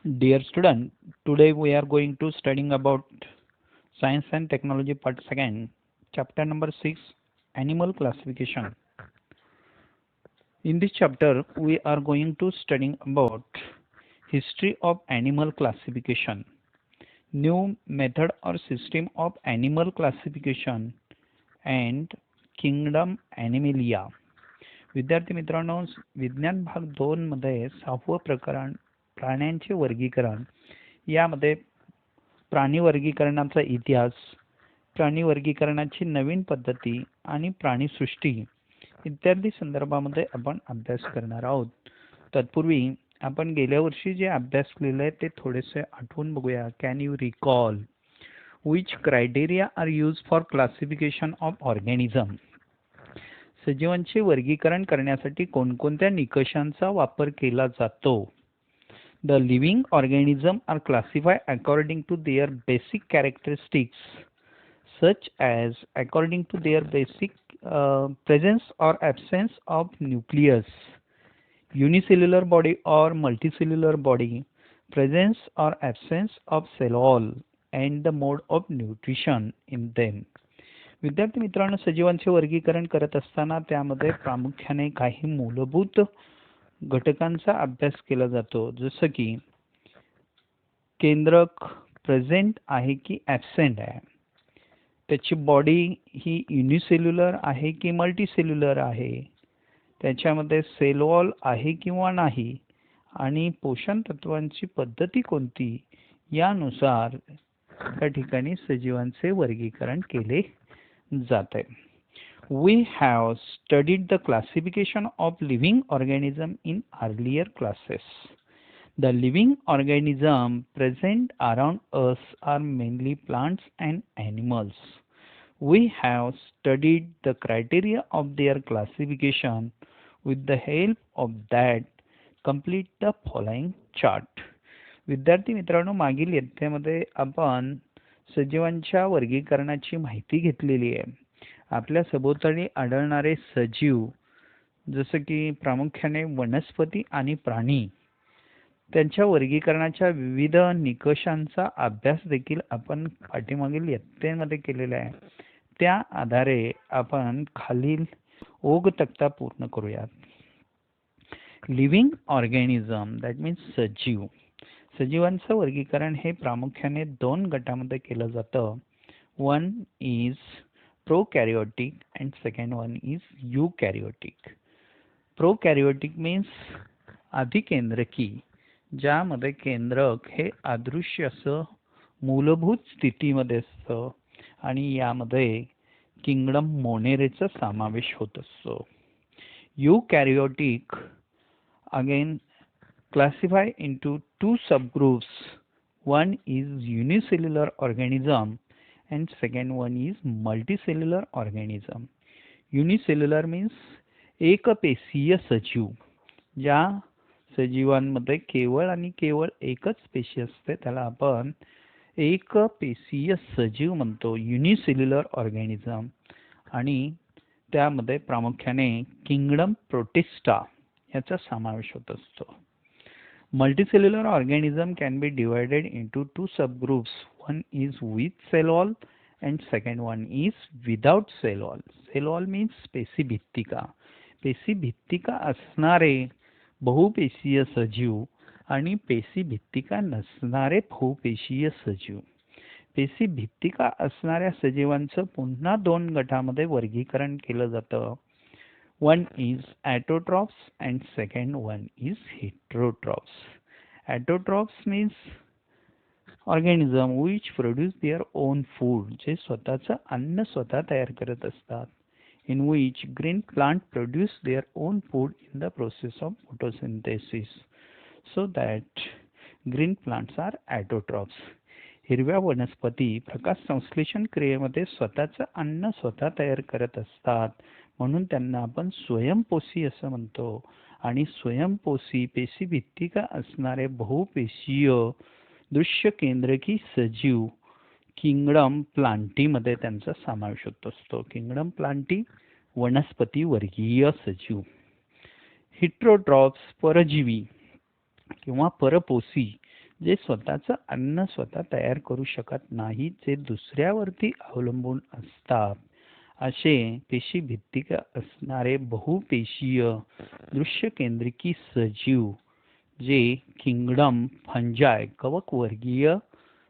Dear student, today we are going to studying about Science and Technology part 2, chapter number 6, Animal Classification. In this chapter, we are going to studying about history of animal classification, new method or system of animal classification, and kingdom Animalia. विद्यार्थी मित्रांनो, विज्ञान भाग 2 मध्ये 6वं प्रकरण प्राण्यांचे वर्गीकरण यामध्ये प्राणी वर्गीकरणाचा इतिहास, प्राणी वर्गीकरणाची नवीन पद्धती आणि प्राणीसृष्टी इत्यादी संदर्भामध्ये आपण अभ्यास करणार आहोत. तत्पूर्वी आपण गेल्या वर्षी जे अभ्यास केलेले ते थोडेसे आठवून बघूया. Can you recall which criteria are use for classification of organism? सजीवांचे वर्गीकरण करण्यासाठी कोणकोणत्या निकषांचा वापर केला जातो? The living organisms are classified according to their basic characteristics, such as according to their basic presence or absence of nucleus, unicellular body or multicellular body, presence or absence of cell wall, and the mode of nutrition in them. विद्यार्थी मित्रांनो, सजीवांचे वर्गीकरण करत असताना त्यामध्ये प्रामुख्याने काही मूलभूत घटकांचा अभ्यास केला जातो, जसं की केंद्रक प्रेझेंट आहे की ॲब्सेंट आहे, त्याची बॉडी ही युनिसेल्युलर आहे की मल्टीसेल्युलर आहे, त्याच्यामध्ये सेल वॉल आहे किंवा नाही, आणि पोषण तत्वांची पद्धती कोणती यानुसार त्या ठिकाणी सजीवांचे वर्गीकरण केले जाते. We have studied the classification of living organisms in earlier classes. The living organisms present around us are mainly plants and animals. We have studied the criteria of their classification. With the help of that, complete the following chart. विद्यार्थी मित्रांनो, मागील इयत्तेमध्ये आपण सजीवांच्या वर्गीकरणाची माहिती घेतलेली आहे. आपल्या सभोवताली आढळणारे सजीव, जसं की प्रामुख्याने वनस्पती आणि प्राणी, त्यांच्या वर्गीकरणाच्या विविध निकषांचा अभ्यास देखील आपण पाठीमागील इयत्तेमध्ये केलेला आहे. त्या आधारे आपण खालील ओघ तक्ता पूर्ण करूयात. लिव्हिंग ऑर्गॅनिझम दॅट मीन्स सजीव. सजीवांचं वर्गीकरण हे प्रामुख्याने 2 गटामध्ये केलं जातं. One is prokaryotic and second one is eukaryotic. Prokaryotic means अधिकेंद्रकी, ज्यामध्ये केंद्रक हे अदृश्य असं मूलभूत स्थितीमध्ये असतं आणि यामध्ये किंगडम मोनेरेचा समावेश होत असतो. eukaryotic again classify into 2 subgroups. One is unicellular organism and second one is multicellular organism. Unicellular means एकपेशीय सजीव. ज्या सजीवांमध्ये केवळ आणि केवळ एकच पेशी असते त्याला आपण एकपेशीय सजीव म्हणतो, युनिसेल्युलर ऑर्गॅनिझम. आणि त्यामध्ये प्रामुख्याने किंगडम प्रोटिस्टा याचा समावेश होत असतो. Multicellular organism can be divided into 2 subgroups. One is with cell wall and second one is without cell wall. Cell wall means पेशीभित्तिका. पेशीभित्तिका असणारे बहुपेशीय सजीव आणि पेशीभित्तिका नसणारे बहुपेशीय सजीव. पेशीभित्तिका असणाऱ्या सजीवांचं पुन्हा 2 गटामध्ये वर्गीकरण केलं जातं. One is autotrophs and second one is heterotrophs. Autotrophs means organism which produce their own food, जे स्वतःचं अन्न स्वतः तयार करत असतात. In which green plant produce their own food in the process of photosynthesis, so that green plants are autotrophs. हिरव्या वनस्पती प्रकाश संश्लेषण क्रियेमध्ये स्वतःचं अन्न स्वतः तयार करत असतात, म्हणून त्यांना आपण स्वयंपोषी असं म्हणतो. आणि स्वयंपोषी पेशीभित्तिका असणारे बहुपेशीय दृश्य केंद्रकी सजीव किंगडम प्लांटीमध्ये त्यांचा समावेश होत असतो. किंगडम प्लांटी वनस्पती वर्गीय सजीव. हिट्रोट्रॉप्स परजीवी किंवा परपोषी जे स्वतःचं अन्न स्वतः तयार करू शकत नाहीत, जे दुसऱ्यावरती अवलंबून असतात, असे पेशीभित्तिक असणारे बहुपेशीय दृश्यकेंद्रिकी सजीव, जे किंगडम फंजाय कवकवर्गीय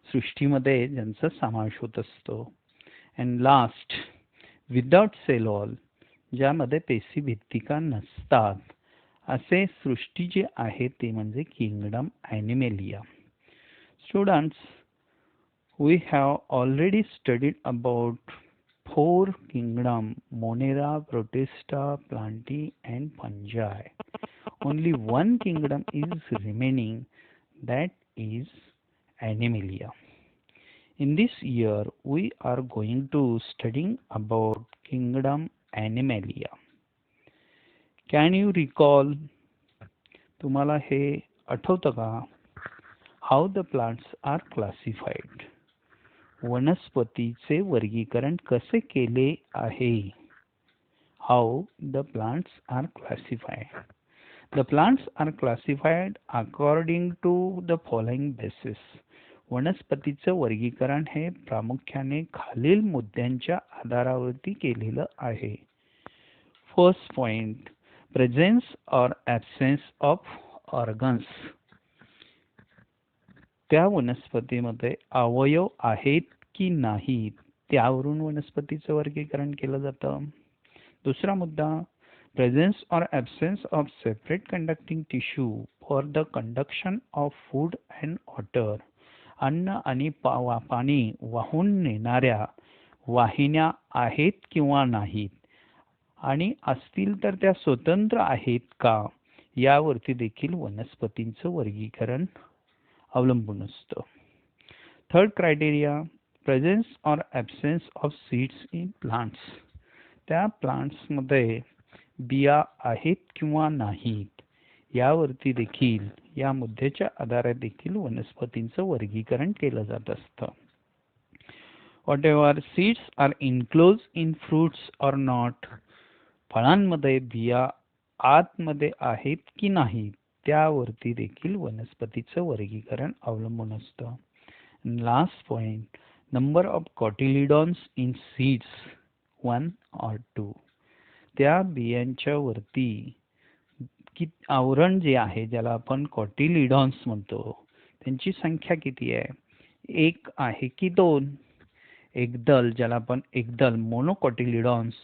सृष्टीमध्ये ज्यांचा समावेश होत असतो. And last, without cell wall, ज्यामध्ये पेशीभित्तिका नसतात, असे सृष्टी जे आहे ते म्हणजे kingdom Animalia. Students, we have already studied about four kingdom: Monera, Protista, Plantae, and Fungi. Only one kingdom is remaining, that is Animalia. In this year, we are going to studying about kingdom Animalia. Can you recall? तुम्हाला हे आठवतं का? How the plants are classified. वनस्पतीचे वर्गीकरण कसे केले आहे? How the plants are classified. The plants are classified according to the following basis. वनस्पतीचे वर्गीकरण हे प्रामुख्याने खालील मुद्द्यांच्या आधारावरती केलेलं आहे. फर्स्ट पॉइंट, प्रेझेन्स और ॲब्सेन्स ऑफ ऑर्गन्स. त्या वनस्पतीमध्ये अवयव आहेत की नाहीत, त्यावरून वनस्पतीचं वर्गीकरण केलं जातं. दुसरा मुद्दा, प्रेझेन्स और absence of separate conducting tissue for the conduction of food and water. अन्न आणि पाणी वाहून नेणाऱ्या वाहिन्या आहेत किंवा नाहीत, आणि असतील तर त्या स्वतंत्र आहेत का, यावरती देखील वनस्पतींचं वर्गीकरण अवलंबून असतं. थर्ड क्रायटेरिया, प्रेझेन्स और absence of seeds in plants. त्या प्लांट्समध्ये बिया आहेत किंवा नाहीत, यावरती देखील, या मुद्द्याच्या आधारे देखील वनस्पतींचं वर्गीकरण केलं जात असतं. Whatever seeds are enclose in fruits or not. फळांमध्ये बिया आतमध्ये आहेत की नाहीत, त्यावरती देखील वनस्पतीचं वर्गीकरण अवलंबून असतं. Last point, number of cotyledons in seeds, 1 or 2. त्या बियांच्या वरती आवरण जे आहे, ज्याला आपण कॉटिलिडॉन्स म्हणतो, त्यांची संख्या किती आहे? 1 आहे की 2? एकदल, ज्याला आपण एकदल मोनोकॉटिलिडॉन्स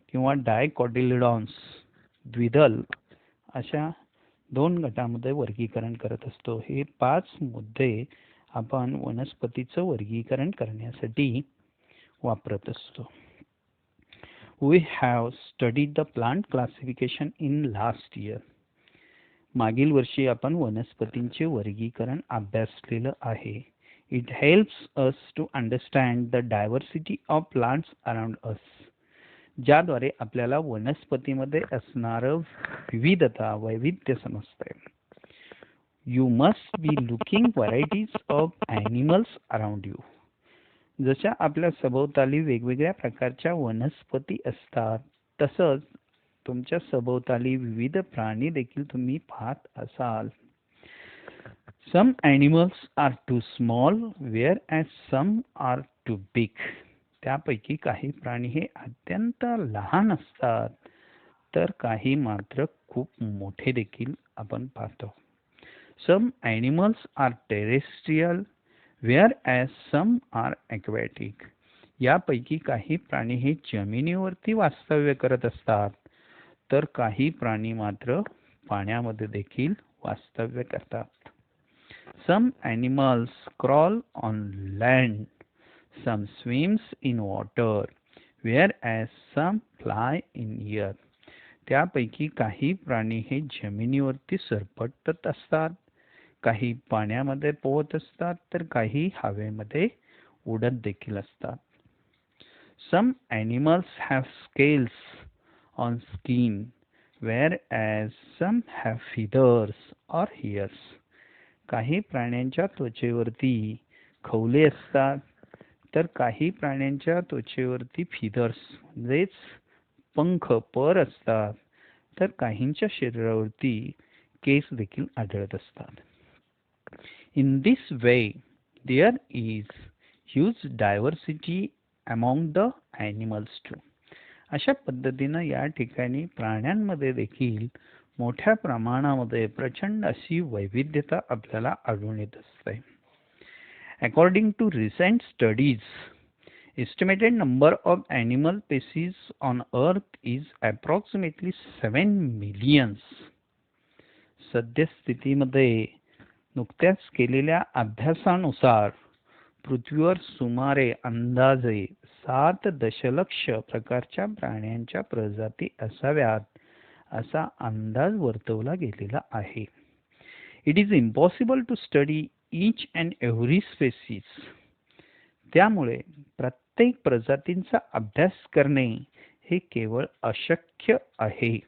किंवा डायकॉटिलिडॉन्स द्विदल, अशा 2 गटामध्ये वर्गीकरण करत असतो. हे 5 मुद्दे आपण वनस्पतीचं वर्गीकरण करण्यासाठी वापरत असतो. We have studied the plant classification in last year. मागील वर्षी आपण वनस्पतींचे वर्गीकरण अभ्यासलेलं आहे. It helps us to understand the diversity of plants around us. ज्याद्वारे आपल्याला वनस्पतीमध्ये असणारं वैविध्य समजते. You must be looking varieties of animals around you. जशा आपल्या सभोवताली वेगवेगळ्या प्रकारच्या वनस्पती असतात, तसंच तुमच्या सभोवताली विविध प्राणी देखील तुम्ही पाहत असाल. Some animals are too small, whereas some are too big. त्यापैकी काही प्राणी हे अत्यंत लहान असतात, तर काही मात्र खूप मोठे देखील आपण पाहतो. Some animals are terrestrial, whereas some are aquatic. यापैकी काही प्राणी हे जमिनीवरती वास्तव्य करत असतात, तर काही प्राणी मात्र पाण्यामध्ये देखील वास्तव्य करतात. Some animals crawl on land, some swims in water, whereas some fly in air. त्यापैकी काही प्राणी हे जमिनीवरती सरपटत असतात, काही पाण्यामध्ये पोहत असतात, तर काही हवेमध्ये उडत देखील असतात. Some animals have scales on skin, whereas some have feathers or hairs. काही प्राण्यांच्या त्वचेवरती खवले असतात, तर काही प्राण्यांच्या त्वचेवरती फिदर्स म्हणजेच पंख, पर असतात, तर काहींच्या शरीरावरती केस देखील आढळत असतात. In this way there is huge diversity among the animals too. अशा पद्धतीनं या ठिकाणी प्राण्यांमध्ये देखील मोठ्या प्रमाणामध्ये प्रचंड अशी वैविध्यता आपल्याला आढळून येत असते. According to recent studies, estimated number of animal species on earth is approximately 7 millions. सद्यस्थितीमध्ये नुकत्याच केलेल्या अभ्यासानुसार पृथ्वीवर सुमारे अंदाजे 7 दशलक्ष प्रकारच्या प्राण्यांच्या प्रजाती असाव्यात असा अंदाज वर्तवला गेलेला आहे. It is impossible to study each and every species. त्यामुळे प्रत्येक प्रजातींचा अभ्यास करणे हे केवळ अशक्य आहे.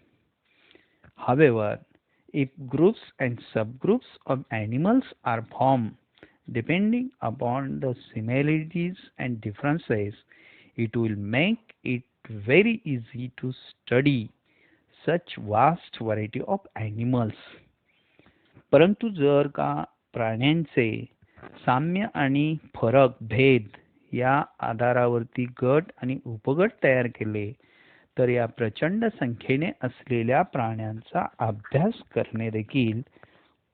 However, if groups and subgroups of animals are formed depending upon the similarities and differences, it will make it very easy to study such vast variety of animals. परंतु जर का प्राण्यांचे साम्य आणि फरक भेद या आधारावरती गट आणि उपगट तयार केले तर या प्रचंड संख्येने असलेल्या प्राण्यांचा अभ्यास करणे देखील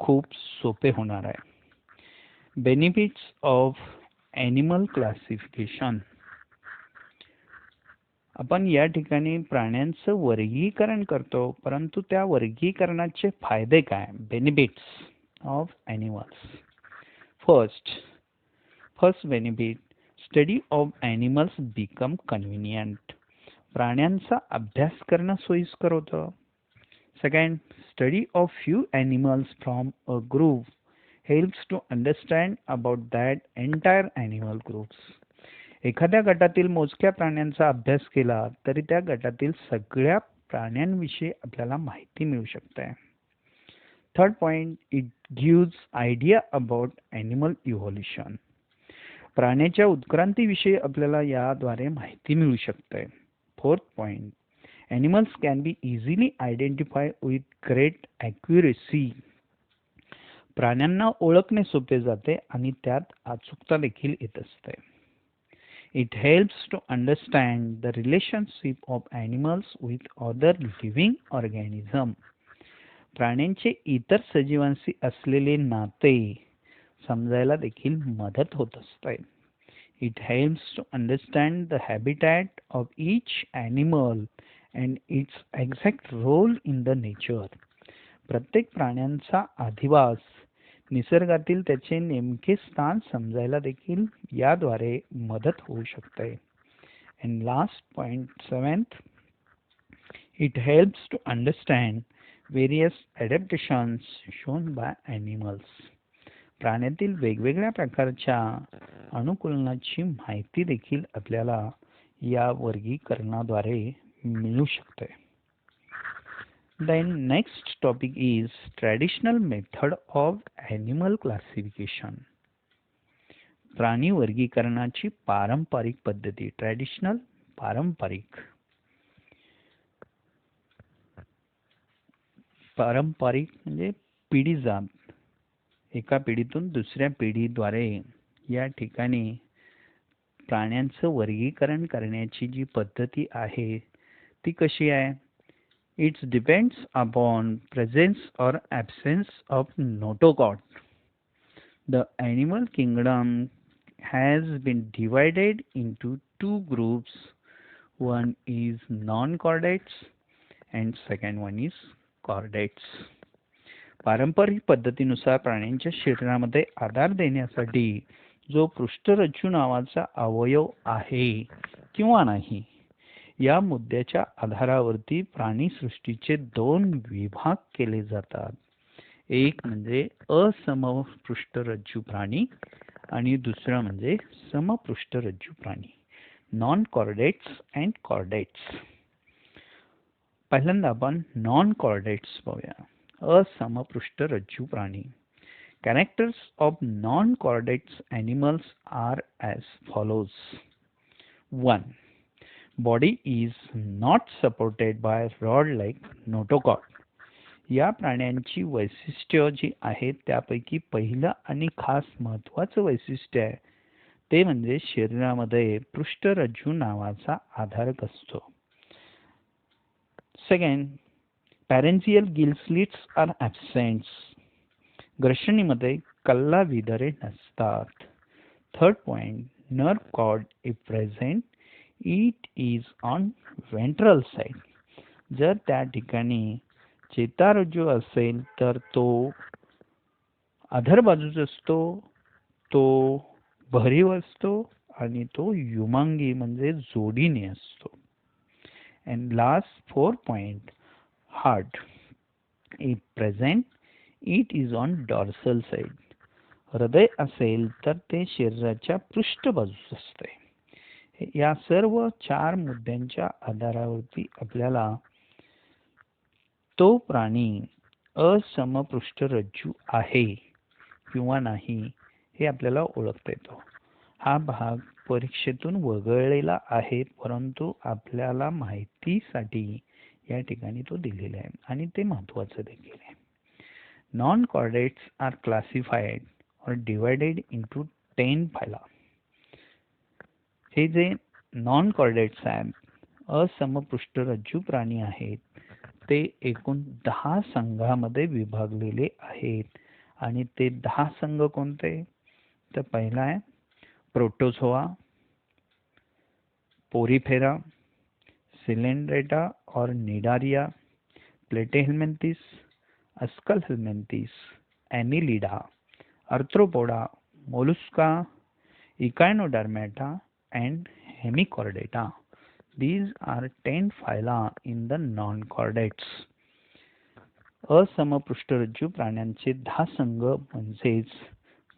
खूप सोपे होणार आहे. Benefits of animal classification. आपण या ठिकाणी प्राण्यांचं वर्गीकरण करतो, परंतु त्या वर्गीकरणाचे फायदे काय? Benefits of animals. First benefit, study of animals become convenient. प्राण्यांचा अभ्यास करणं सोयीस्कर होतं. Second, study of few animals from a group helps to understand about that entire animal groups. एखाद्या गटातील मोजक्या प्राण्यांचा अभ्यास केला तरी त्या गटातील सगळ्या प्राण्यांविषयी आपल्याला माहिती मिळू शकते. Third point, it gives idea about animal evolution. प्राण्याच्या उत्क्रांतीविषयी आपल्याला याद्वारे माहिती मिळू शकते. Fourth point, animals can be easily identified with great accuracy. प्राण्यांना ओळखणे सोपे जाते आणि त्यात अचूकता देखील येत असते. It helps to understand the relationship of animals with other living organisms. प्राण्यांचे इतर सजीवांशी असलेले नाते समजायला देखील मदत होत असते. It helps to understand the habitat of each animal and its exact role in the nature. प्रत्येक प्राण्यांचा अधिवास, निसर्गातील त्याचे नेमके स्थान समजायला देखील याद्वारे मदत होऊ शकते. And last point, seventh, it helps to understand various adaptations shown by animals. प्राण्यातील वेगवेगळ्या प्रकारच्या अनुकूलनाची माहिती देखील आपल्याला या वर्गीकरणाद्वारे मिळू शकते. Then next topic is traditional method of animal classification. प्राणी वर्गीकरणाची पारंपरिक पद्धती. ट्रॅडिशनल, पारंपरिक. पारंपरिक म्हणजे पिढीजात, एका पिढीतून दुसऱ्या पिढीद्वारे या ठिकाणी प्राण्यांचं वर्गीकरण करण्याची जी पद्धती आहे ती कशी आहे? It's depends upon presence or absence of notochord. The animal kingdom has been divided into 2 groups. One is non-chordates and second one is chordates. पारंपरिक पद्धतीनुसार प्राण्यांच्या शरीरामध्ये आधार देण्यासाठी जो पृष्ठरज्जू नावाचा अवयव आहे किंवा नाही, या मुद्द्याच्या आधारावरती प्राणीसृष्टीचे 2 विभाग केले जातात. एक म्हणजे असमपृष्ठरज्जू प्राणी आणि दुसरा म्हणजे समपृष्ठरज्जू प्राणी. Non chordates and chordates. पहिल्यांदा आपण नॉन कॉर्डेट्स पाहूया. असमपृष्ठरज्जू प्राणी. Characters of non-chordates animals are as follows. 1. Body is not supported by rod like notochord. या प्राण्यांची वैशिष्ट्य जी आहेत त्यापैकी पहिलं आणि खास महत्वाचं वैशिष्ट्य आहे ते म्हणजे शरीरामध्ये पृष्ठरज्जू नावाचा आधारक असतो. Second, pharyngeal gill slits are absents. ग्रसणीमध्ये कल्ला विदरे नसतात. Third point, nerve cord is present, it is on ventral side. जर त्या ठिकाणी चेतारज्जू असेल तर तो अधर बाजूस असतो, तो भरीव असतो आणि तो युमांगी म्हणजे जोडीने असतो. And last fourth point, heart is present, it is on dorsal side. हृदय असेल तर ते शरीराच्या पृष्ठबाजूस असते. या सर्व 4 मुद्द्यांच्या आधारावरती आपल्याला तो प्राणी असमपृष्ठरज्जू आहे किंवा नाही हे आपल्याला ओळखता येतो. हा भाग परीक्षेतून वगळलेला आहे, परंतु आपल्याला माहितीसाठी या ठिकाणी तो दिलेला आहे आणि ते महत्वाचं देखील आहे. नॉन कॉर्डेट्स आर क्लासिफाइड और डिवाइडेड इंटू 10 फायला. हे जे नॉन कॉर्डेट्स आहेत, असमपृष्ठरज्जू प्राणी आहेत, ते एकूण 10 संघामध्ये विभागलेले आहेत. आणि ते 10 संघ कोणते? तर पहिला आहे प्रोटोझोआ, पोरीफेरा, सिलेंड्रेटा और cnidaria, platyhelminthes, aschelminthes, annelida, arthropoda, mollusca, echinodermata and hemichordata. These are 10 phyla in the non-chordates. असमपृष्ठरज्जू प्राण्यांचे 10 संघ म्हणजेच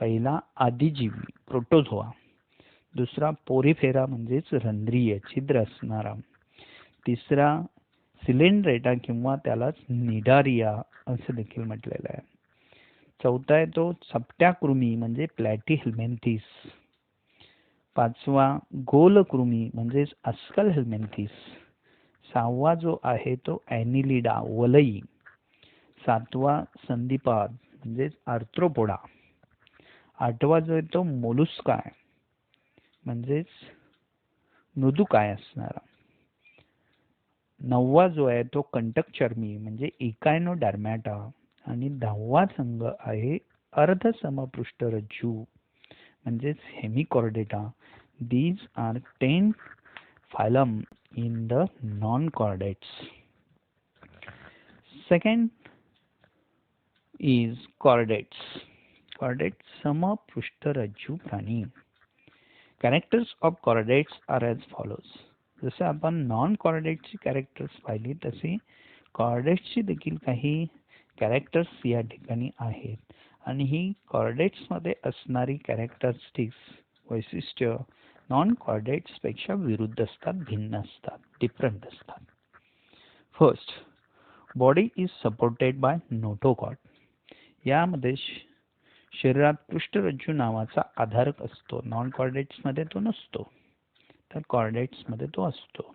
पहिला आदिजीवी प्रोटोझोआ, दुसरा पोरीफेरा म्हणजेच रंध्रीय छिद्र असणारा, तिसरा सिलेंड्रेटा किंवा त्यालाच निडारिया असे देखील म्हटलेलं आहे, चौथा आहे तो चपट्या कृमी म्हणजे प्लॅटीहेल्मिंथेस, पाचवा गोलकृमी म्हणजेच अस्कलहेल्मिंथेस, सहावा जो आहे तो एनिलिडा वलई, सातवा संधिपाद म्हणजेच आर्थ्रोपोडा, आठवा जो आहे तो मोलुस्का म्हणजेच मृदुकाय असणारा, नववा जो आहे तो कंटकचर्मी म्हणजे इकायनोडर्मॅटा आणि 10वा संघ आहे अर्धसमपृष्ठरज्जू म्हणजेच Hemichordata. These are 10 phylum in the non-chordates. Second is chordates. Chordates समपृष्ठरज्जू प्राणी. Characters of chordates are as follows. जसे आपण नॉन कॉर्डेट्सची कॅरेक्टर्स पाहिली तसे कॉर्डेट्सची देखील काही कॅरेक्टर्स या ठिकाणी आहेत आणि ही कॉर्डेट्समध्ये असणारी कॅरेक्टरिस्टिक्स वैशिष्ट्य नॉन कॉर्डेट्स पेक्षा विरुद्ध असतात, भिन्न असतात, डिफरंट असतात. First, body is supported by notochord. यामध्ये शरीरात पृष्ठरज्जू नावाचा आधारक असतो. नॉन कॉर्डेट्समध्ये तो नसतो, तर कॉर्डेट्समध्ये तो असतो.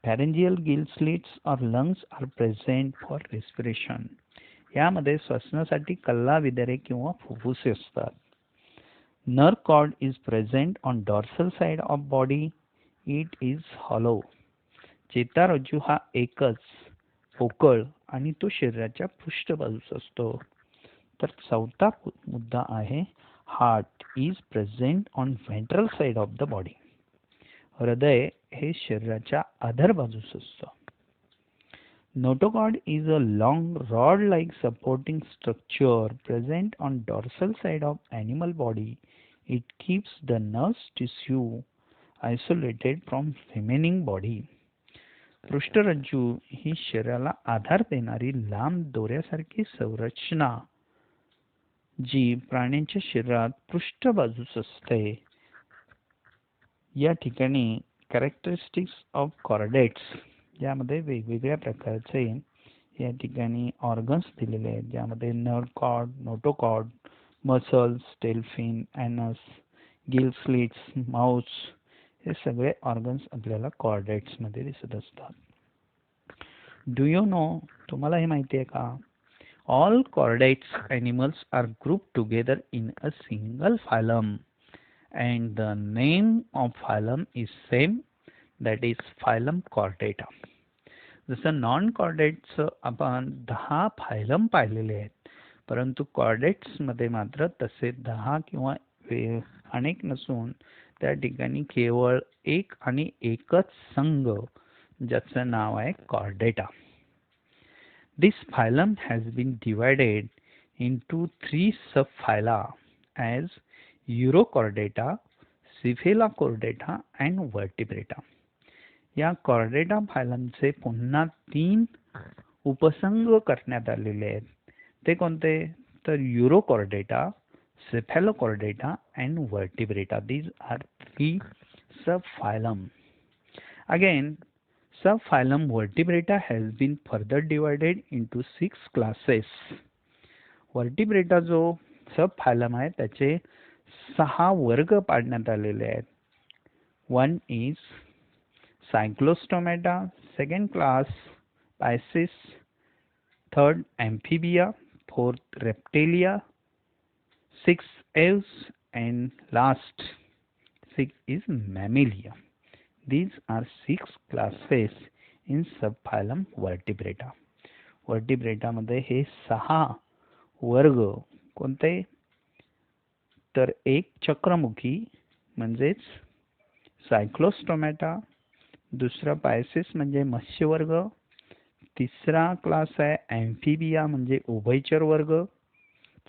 पॅरेंजियल गिल स्लिट्स और lungs are present for respiration. यामध्ये श्वसनासाठी कल्ला विदरे किंवा फुफ्फुसे असतात. Nerve cord is present on dorsal side of body, it is hollow. चेतारज्जू हा एकच पोकळ आणि तो शरीराच्या पृष्ठबाजूस असतो. तर चौथा मुद्दा आहे heart is present on ventral side of the body. हृदय हे शरीराच्या अधर बाजूस असतं. Notochord is a long rod-like supporting structure present on dorsal side of animal body. It keeps the nervous tissue isolated from remaining body. पृष्ठरज्जू ही शरीराला आधार देणारी लांब दोऱ्यासारखी संरचना जी प्राण्यांच्या शरीरात पृष्ठबाजूस असते. या ठिकाणी कॅरेक्टरिस्टिक्स ऑफ कॉर्डेट्स यामध्ये वेगवेगळ्या प्रकारचे या ठिकाणी ऑर्गन्स दिलेले आहेत, ज्यामध्ये nerve cord, notochord, muscles, tail fin, anus, gill slits, mouth हे सगळे ऑर्गन्स आपल्याला कॉर्डेट्स मध्ये दिसत असतात. डू यू नो, तुम्हाला हे माहिती आहे का All chordates animals are grouped together in a single phylum, and the name of phylum is same, that is phylum Chordata. जसं नॉन कॉर्डेट्स आपण 10 फायलम पाहिलेले आहेत, परंतु कॉर्डेट्स मध्ये मात्र तसे 10 किंवा अनेक नसून त्या ठिकाणी केवळ एक आणि एकच संघ ज्याचं नाव आहे Chordata. This phylum has been divided into 3 subphyla as Urochordata, Cephalochordata and Vertebrata. या कॉर्डेटा फायलमचे पुन्हा 3 उपसंघ करण्यात आलेले आहेत. ते कोणते? तर युरोकॉर्डेटा, Cephalochordata and Vertebrata. These are 3 subphylum. Again, subphylum Vertebrata has been further divided into 6 classes. Vertebrata जो सबफायलम आहे त्याचे 6 वर्ग पाडण्यात आलेले आहेत. One is Cyclostomata, second class Pisces, third Amphibia, fourth Reptilia, sixth Aves, and last 6 is Mammalia. These are 6 classes in subphylum Vertebrata. Vertebrata मध्ये हे 6 वर्ग कोणते? तर एक चक्रमुखी म्हणजेच सायक्लोस्टोमॅटा, दुसरा पायसेस म्हणजे मत्स्यवर्ग, तिसरा क्लास आहे ॲम्फिबिया म्हणजे उभयचर वर्ग,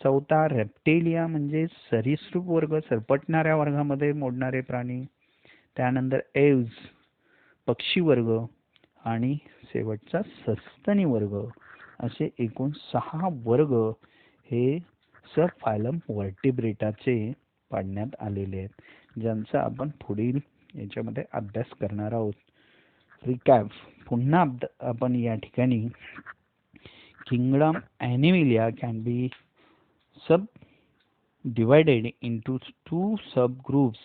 चौथा रेप्टिलिया म्हणजे सरीसृप वर्ग, सरपटणाऱ्या वर्गामध्ये मोडणारे प्राणी, त्यानंतर एव्ज पक्षी वर्ग आणि शेवटचा सस्तनी वर्ग, असे एकूण 6 वर्ग हे सबफायलम वर्टिब्रेटाचे पाडण्यात आलेले आहेत, ज्यांचा आपण पुढील याच्यामध्ये अभ्यास करणार आहोत. रिकॅप पुन्हा आपण या ठिकाणी kingdom animalia can be sub divided into 2 subgroups,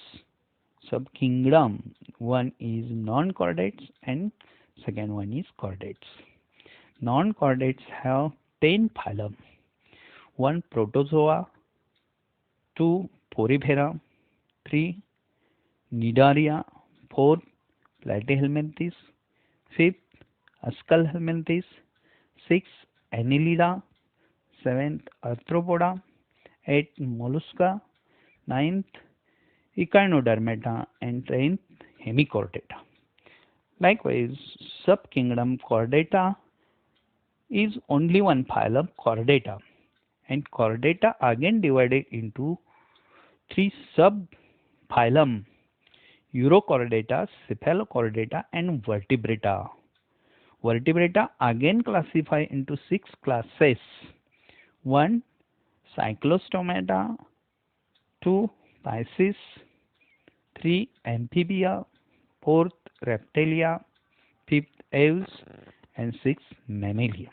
subkingdom. One is non-chordates and second one is chordates. Non-chordates have 10 phylum. 1 Protozoa, 2 Porifera, 3 Cnidaria, 4 Platyhelminthes, 5th Ascalhelminthes, 6th Annelida, 7th Arthropoda, 8th Mollusca, 9th Echinodermata, and 10th Hemichordata. Likewise, subkingdom Chordata is only one phylum, Chordata, and Chordata again divided into 3 subphylum, Urochordata, Cephalochordata, and Vertebrata. Vertebrata again classify into 6 classes. 1 Cyclostomata, 2 Pisces, 3 Amphibia, 4th Reptilia, 5th Aves, and 6th Mammalia.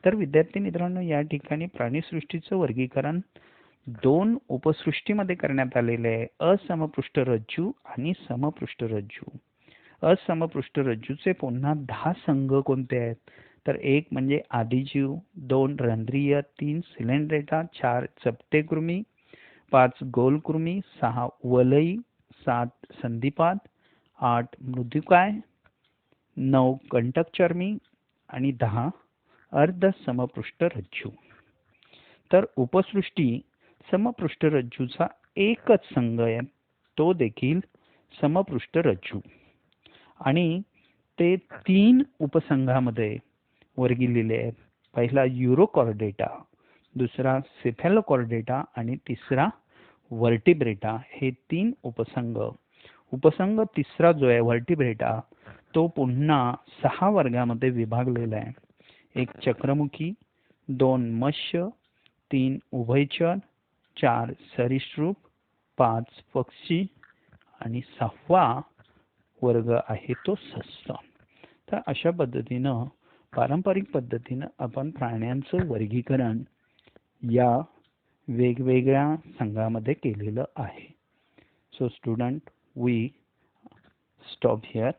तर विद्यार्थी मित्रांनो, या ठिकाणी प्राणीसृष्टीचं वर्गीकरण 2 उपसृष्टीमध्ये करण्यात आलेले आहे, असमपृष्ठरज्जू आणि समपृष्ठरज्जू. असमपृष्ठरज्जूचे पुन्हा 10 संघ कोणते आहेत? तर एक म्हणजे आदिजीव, 2 रंध्रीय, 3 सिलेंड्रेटा, 4 चपटेकृमी, 5 गोलकृमी, 6 वलई, 7 संधिपाद, 8 मृदुकाय, 9 कंटकचर्मी आणि 10 अर्धसमपृष्ठरज्जू. तर उपसृष्टी समपृष्ठरज्जूचा एकच संघ आहे, तो देखील समपृष्ठरज्जू, आणि ते 3 उपसंघामध्ये वर्गीलेले आहेत. पहिला युरोकॉर्डेटा, दुसरा सेफॅलोकॉर्डेटा आणि तिसरा वर्टिब्रेटा. हे 3 उपसंघ. उपसंघ तिसरा जो आहे वर्टिब्रेटा, तो पुन्हा 6 वर्गामध्ये विभागलेला आहे. एक चक्रमुखी, 2 मत्स्य, 3 उभयचर, 4 सरीसृप, 5 पक्षी आणि 6वा वर्ग आहे तो सस्तन. तर अशा पद्धतीनं पारंपरिक पद्धतीनं आपण प्राण्यांचं वर्गीकरण या वेगवेगळ्या संघामध्ये केलेलं आहे. So student, we stop here.